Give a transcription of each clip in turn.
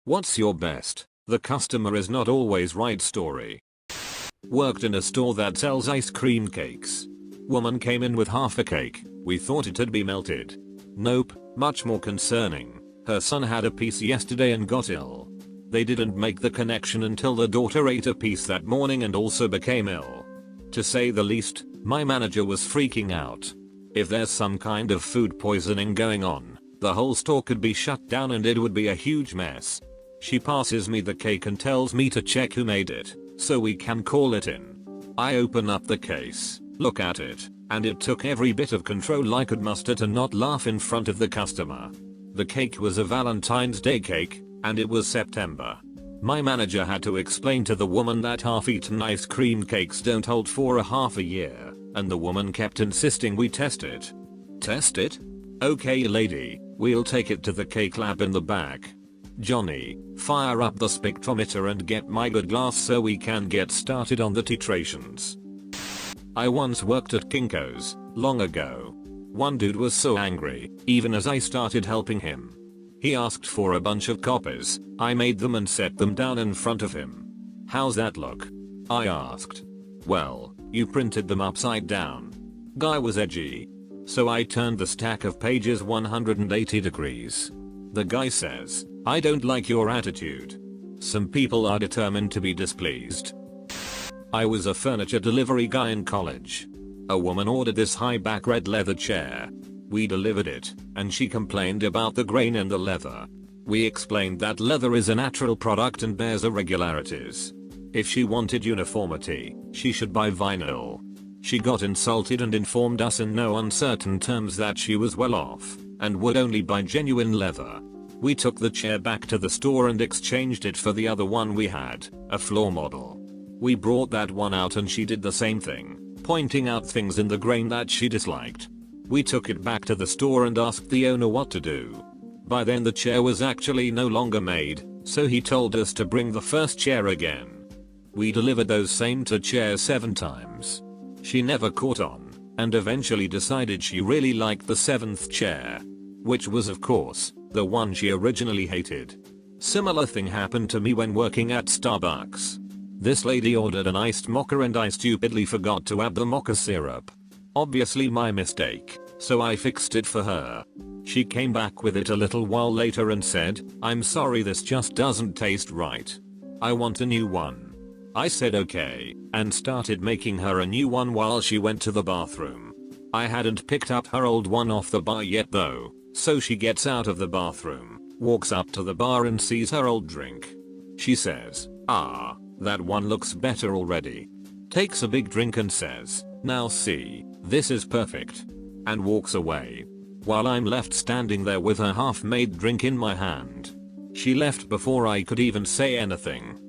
What's your best, the customer is not always right story? Worked in a store that sells ice cream cakes. Woman came in with half a cake. We thought it'd be melted. Nope, much more concerning. Her son had a piece yesterday and got ill. They didn't make the connection until the daughter ate a piece that morning and also became ill. To say the least, my manager was freaking out. If there's some kind of food poisoning going on, the whole store could be shut down and it would be a huge mess. She passes me the cake and tells me to check who made it, so we can call it in. I open up the case, look at it, and it took every bit of control I could muster to not laugh in front of the customer. The cake was a Valentine's Day cake, and it was September. My manager had to explain to the woman that half-eaten ice cream cakes don't hold for a half a year, and the woman kept insisting we test it. Test it? Okay lady, we'll take it to the cake lab in the back. Johnny, fire up the spectrometer and get my good glass so we can get started on the titrations. I once worked at Kinko's, long ago. One dude was so angry, even as I started helping him. He asked for a bunch of copies. I made them and set them down in front of him. How's that look? I asked. Well, you printed them upside down. Guy was edgy. So I turned the stack of pages 180 degrees. The guy says, I don't like your attitude. Some people are determined to be displeased. I was a furniture delivery guy in college. A woman ordered this high-back red leather chair. We delivered it, and she complained about the grain in the leather. We explained that leather is a natural product and bears irregularities. If she wanted uniformity, she should buy vinyl. She got insulted and informed us in no uncertain terms that she was well off, and would only buy genuine leather. We took the chair back to the store and exchanged it for the other one we had, a floor model. We brought that one out and she did the same thing, pointing out things in the grain that she disliked. We took it back to the store and asked the owner what to do. By then the chair was actually no longer made, so he told us to bring the first chair again. We delivered those same 2 chairs 7 times. She never caught on, and eventually decided she really liked the 7th chair. Which was of course, the one she originally hated. Similar thing happened to me when working at Starbucks. This lady ordered an iced mocha and I stupidly forgot to add the mocha syrup. Obviously my mistake, so I fixed it for her. She came back with it a little while later and said, I'm sorry, this just doesn't taste right. I want a new one. I said okay, and started making her a new one while she went to the bathroom. I hadn't picked up her old one off the bar yet though, so she gets out of the bathroom, walks up to the bar and sees her old drink. She says, ah, that one looks better already. Takes a big drink and says, now see, this is perfect. And walks away. While I'm left standing there with her half-made drink in my hand. She left before I could even say anything.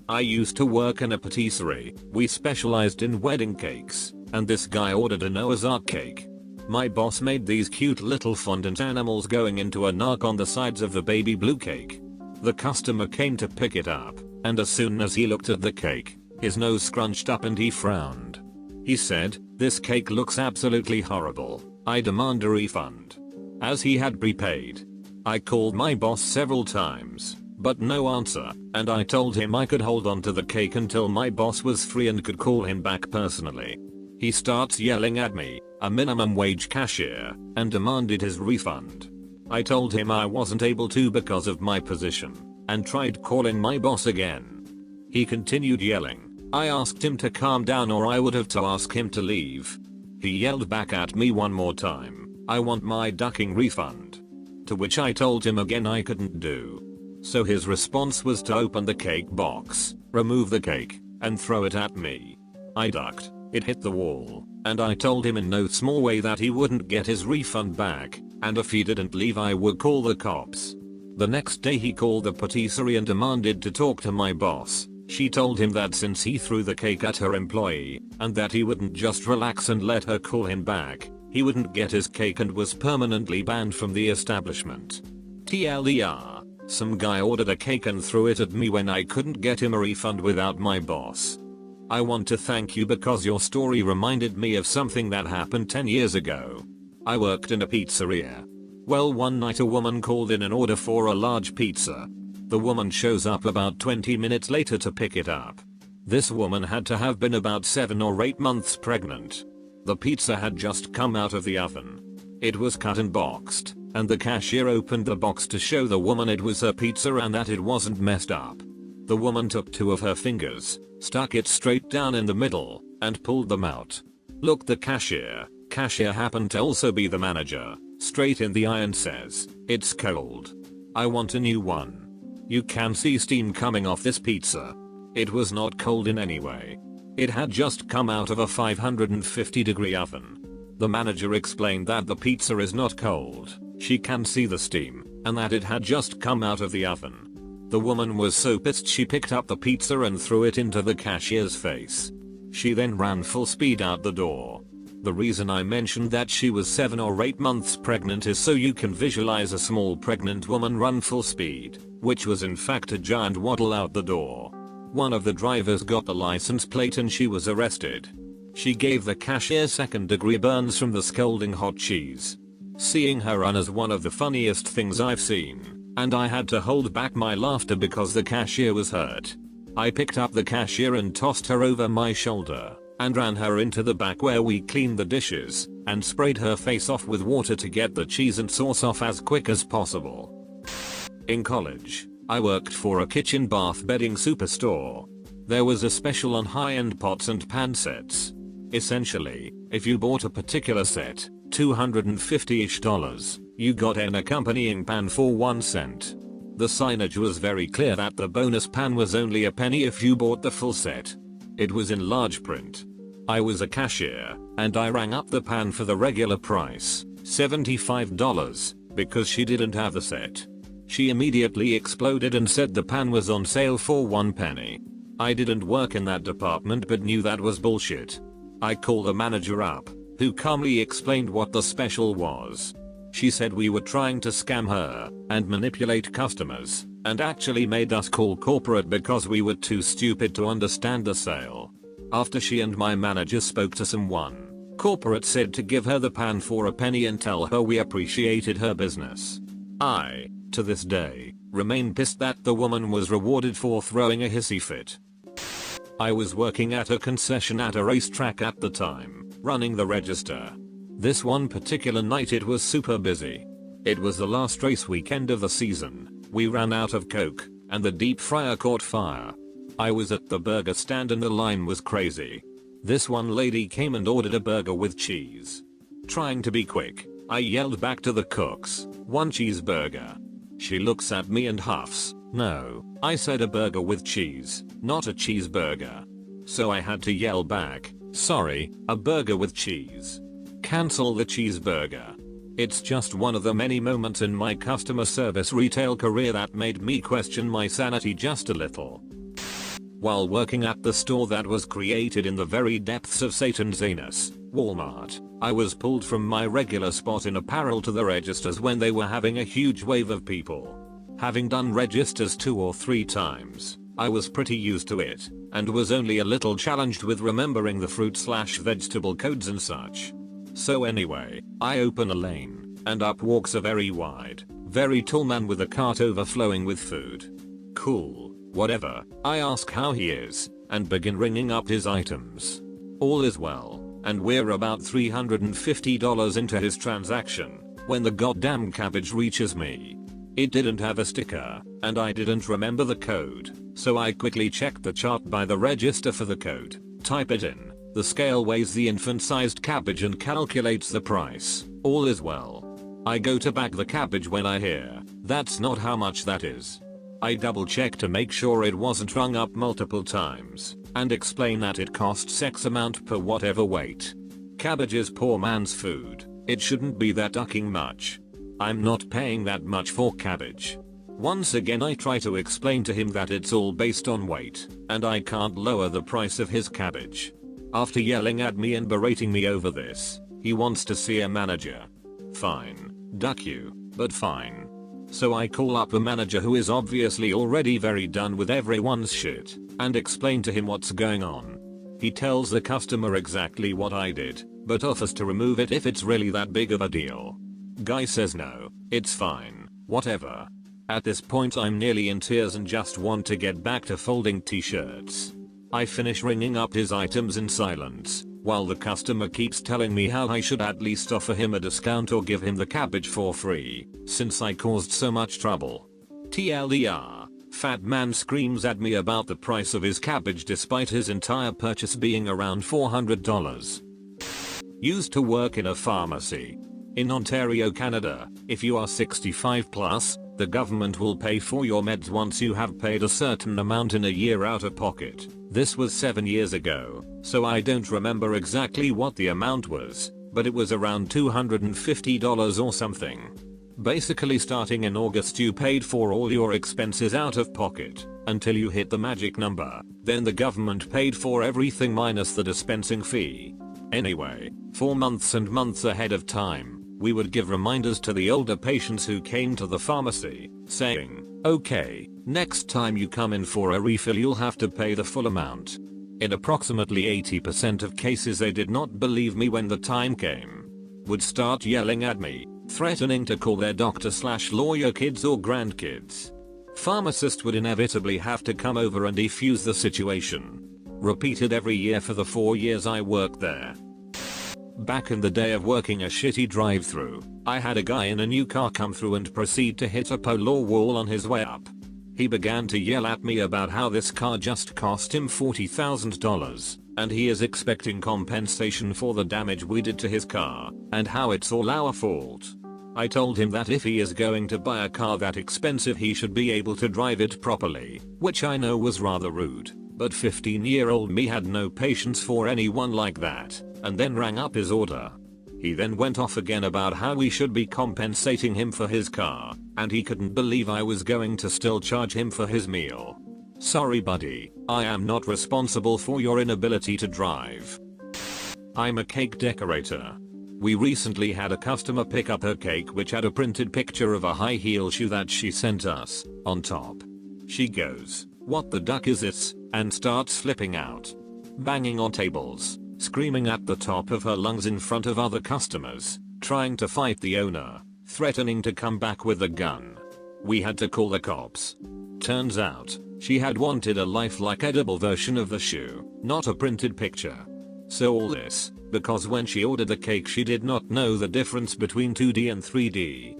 I used to work in a patisserie. We specialized in wedding cakes, and this guy ordered a Noah's Ark cake. My boss made these cute little fondant animals going into an ark on the sides of the baby blue cake. The customer came to pick it up, and as soon as he looked at the cake, his nose scrunched up and he frowned. He said, this cake looks absolutely horrible. I demand a refund. As he had prepaid. I called my boss several times, but no answer, and I told him I could hold on to the cake until my boss was free and could call him back personally. He starts yelling at me, a minimum wage cashier, and demanded his refund. I told him I wasn't able to because of my position, and tried calling my boss again. He continued yelling. I asked him to calm down or I would have to ask him to leave. He yelled back at me one more time, I want my ducking refund. To which I told him again I couldn't do. So his response was to open the cake box, remove the cake, and throw it at me. I ducked, it hit the wall, and I told him in no small way that he wouldn't get his refund back, and if he didn't leave I would call the cops. The next day he called the patisserie and demanded to talk to my boss. She told him that since he threw the cake at her employee, and that he wouldn't just relax and let her call him back, he wouldn't get his cake and was permanently banned from the establishment. TLDR, some guy ordered a cake and threw it at me when I couldn't get him a refund without my boss. I want to thank you because your story reminded me of something that happened 10 years ago. I worked in a pizzeria. Well, one night a woman called in an order for a large pizza. The woman shows up about 20 minutes later to pick it up. This woman had to have been about 7 or 8 months pregnant. The pizza had just come out of the oven. It was cut and boxed, and the cashier opened the box to show the woman it was her pizza and that it wasn't messed up. The woman took 2 of her fingers, stuck it straight down in the middle, and pulled them out. Looked the cashier happened to also be the manager, straight in the eye and says, "It's cold. I want a new one. You can see steam coming off this pizza." It was not cold in any way. It had just come out of a 550-degree oven. The manager explained that the pizza is not cold, she can see the steam, and that it had just come out of the oven. The woman was so pissed she picked up the pizza and threw it into the cashier's face. She then ran full speed out the door. The reason I mentioned that she was 7 or 8 months pregnant is so you can visualize a small pregnant woman run full speed, which was in fact a giant waddle out the door. One of the drivers got the license plate and she was arrested. She gave the cashier 2nd-degree burns from the scalding hot cheese. Seeing her run is one of the funniest things I've seen, and I had to hold back my laughter because the cashier was hurt. I picked up the cashier and tossed her over my shoulder, and ran her into the back where we cleaned the dishes, and sprayed her face off with water to get the cheese and sauce off as quick as possible. In college, I worked for a kitchen bath bedding superstore. There was a special on high-end pots and pan sets. Essentially, if you bought a particular set, $250-ish, you got an accompanying pan for 1 cent. The signage was very clear that the bonus pan was only a penny if you bought the full set. It was in large print. I was a cashier, and I rang up the pan for the regular price, $75, because she didn't have the set. She immediately exploded and said the pan was on sale for 1 penny. I didn't work in that department but knew that was bullshit. I called the manager up, who calmly explained what the special was. She said we were trying to scam her and manipulate customers, and actually made us call corporate because we were too stupid to understand the sale. After she and my manager spoke to someone, corporate said to give her the pan for a penny and tell her we appreciated her business. I, to this day, remain pissed that the woman was rewarded for throwing a hissy fit. I was working at a concession at a racetrack at the time, running the register. This one particular night it was super busy. It was the last race weekend of the season. We ran out of Coke, and the deep fryer caught fire. I was at the burger stand and the line was crazy. This one lady came and ordered a burger with cheese. Trying to be quick, I yelled back to the cooks, "1 cheeseburger." She looks at me and huffs, "No, I said a burger with cheese, not a cheeseburger." So I had to yell back, "Sorry, a burger with cheese. Cancel the cheeseburger." It's just one of the many moments in my customer service retail career that made me question my sanity just a little. While working at the store that was created in the very depths of Satan's anus, Walmart, I was pulled from my regular spot in apparel to the registers when they were having a huge wave of people. Having done registers 2 or 3 times, I was pretty used to it, and was only a little challenged with remembering the fruit/vegetable codes and such. So anyway, I open a lane, and up walks a very wide, very tall man with a cart overflowing with food. Cool, whatever, I ask how he is, and begin ringing up his items. All is well, and we're about $350 into his transaction, when the goddamn cabbage reaches me. It didn't have a sticker, and I didn't remember the code, so I quickly checked the chart by the register for the code, type it in. The scale weighs the infant-sized cabbage and calculates the price. All is well. I go to bag the cabbage when I hear, "That's not how much that is." I double check to make sure it wasn't rung up multiple times, and explain that it costs X amount per whatever weight. Cabbage is poor man's food, it shouldn't be that ducking much. I'm not paying that much for cabbage. Once again I try to explain to him that it's all based on weight, and I can't lower the price of his cabbage. After yelling at me and berating me over this, he wants to see a manager. Fine, duck you, but fine. So I call up a manager who is obviously already very done with everyone's shit, and explain to him what's going on. He tells the customer exactly what I did, but offers to remove it if it's really that big of a deal. Guy says no, it's fine, whatever. At this point I'm nearly in tears and just want to get back to folding t-shirts. I finish ringing up his items in silence, while the customer keeps telling me how I should at least offer him a discount or give him the cabbage for free, since I caused so much trouble. TLDR, fat man screams at me about the price of his cabbage despite his entire purchase being around $400. Used to work in a pharmacy. In Ontario, Canada, if you are 65 plus, the government will pay for your meds once you have paid a certain amount in a year out of pocket. This was 7 years ago, so I don't remember exactly what the amount was, but it was around $250 or something. Basically starting in August you paid for all your expenses out of pocket, until you hit the magic number, then the government paid for everything minus the dispensing fee. Anyway, for months and months ahead of time, we would give reminders to the older patients who came to the pharmacy, saying, "Okay, next time you come in for a refill you'll have to pay the full amount." In approximately 80% of cases they did not believe me when the time came. Would start yelling at me, threatening to call their doctor/lawyer kids or grandkids. Pharmacist would inevitably have to come over and defuse the situation. Repeated every year for the 4 years I worked there. Back in the day of working a shitty drive-through, I had a guy in a new car come through and proceed to hit a pole wall on his way up. He began to yell at me about how this car just cost him $40,000, and he is expecting compensation for the damage we did to his car, and how it's all our fault. I told him that if he is going to buy a car that expensive he should be able to drive it properly, which I know was rather rude, but 15-year-old me had no patience for anyone like that, and then rang up his order. He then went off again about how we should be compensating him for his car, and he couldn't believe I was going to still charge him for his meal. Sorry buddy, I am not responsible for your inability to drive. I'm a cake decorator. We recently had a customer pick up her cake which had a printed picture of a high heel shoe that she sent us, on top. She goes, "What the duck is this?" and starts flipping out. Banging on tables, screaming at the top of her lungs in front of other customers, trying to fight the owner, threatening to come back with a gun. We had to call the cops. Turns out, she had wanted a lifelike edible version of the shoe, not a printed picture. So all this, because when she ordered the cake she did not know the difference between 2D and 3D.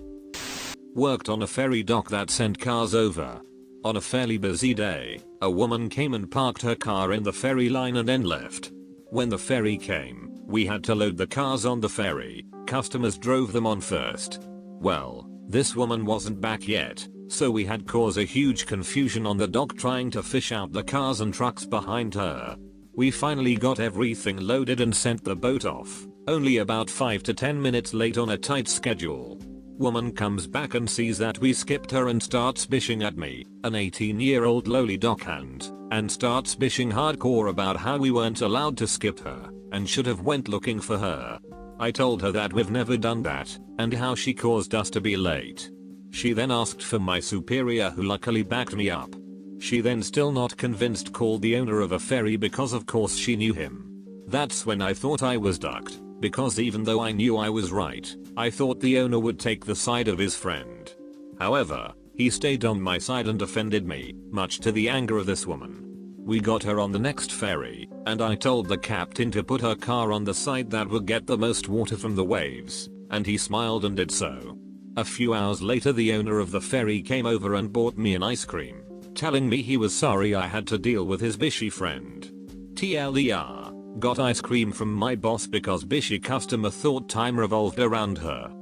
Worked on a ferry dock that sent cars over. On a fairly busy day, a woman came and parked her car in the ferry line and then left. When the ferry came, we had to load the cars on the ferry. Customers drove them on first. Well, this woman wasn't back yet, so we had caused a huge confusion on the dock trying to fish out the cars and trucks behind her. We finally got everything loaded and sent the boat off, only about 5 to 10 minutes late on a tight schedule. Woman comes back and sees that we skipped her and starts bishing at me, an 18-year-old lowly dockhand, and starts bishing hardcore about how we weren't allowed to skip her, and should have went looking for her. I told her that we've never done that, and how she caused us to be late. She then asked for my superior who luckily backed me up. She then still not convinced called the owner of a ferry because of course she knew him. That's when I thought I was ducked, because even though I knew I was right, I thought the owner would take the side of his friend. However, he stayed on my side and defended me, much to the anger of this woman. We got her on the next ferry, and I told the captain to put her car on the side that would get the most water from the waves, and he smiled and did so. A few hours later the owner of the ferry came over and bought me an ice cream, telling me he was sorry I had to deal with his bishy friend. TLDR, got ice cream from my boss because bishy customer thought time revolved around her.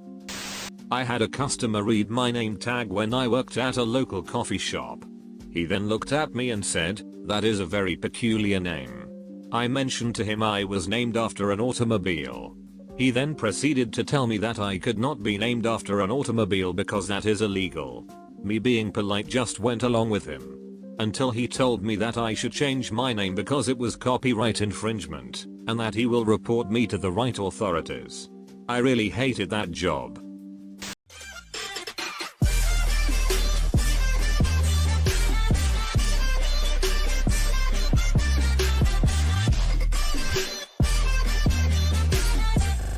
I had a customer read my name tag when I worked at a local coffee shop. He then looked at me and said, "That is a very peculiar name." I mentioned to him I was named after an automobile. He then proceeded to tell me that I could not be named after an automobile because that is illegal. Me being polite just went along with him. Until he told me that I should change my name because it was copyright infringement, and that he will report me to the right authorities. I really hated that job.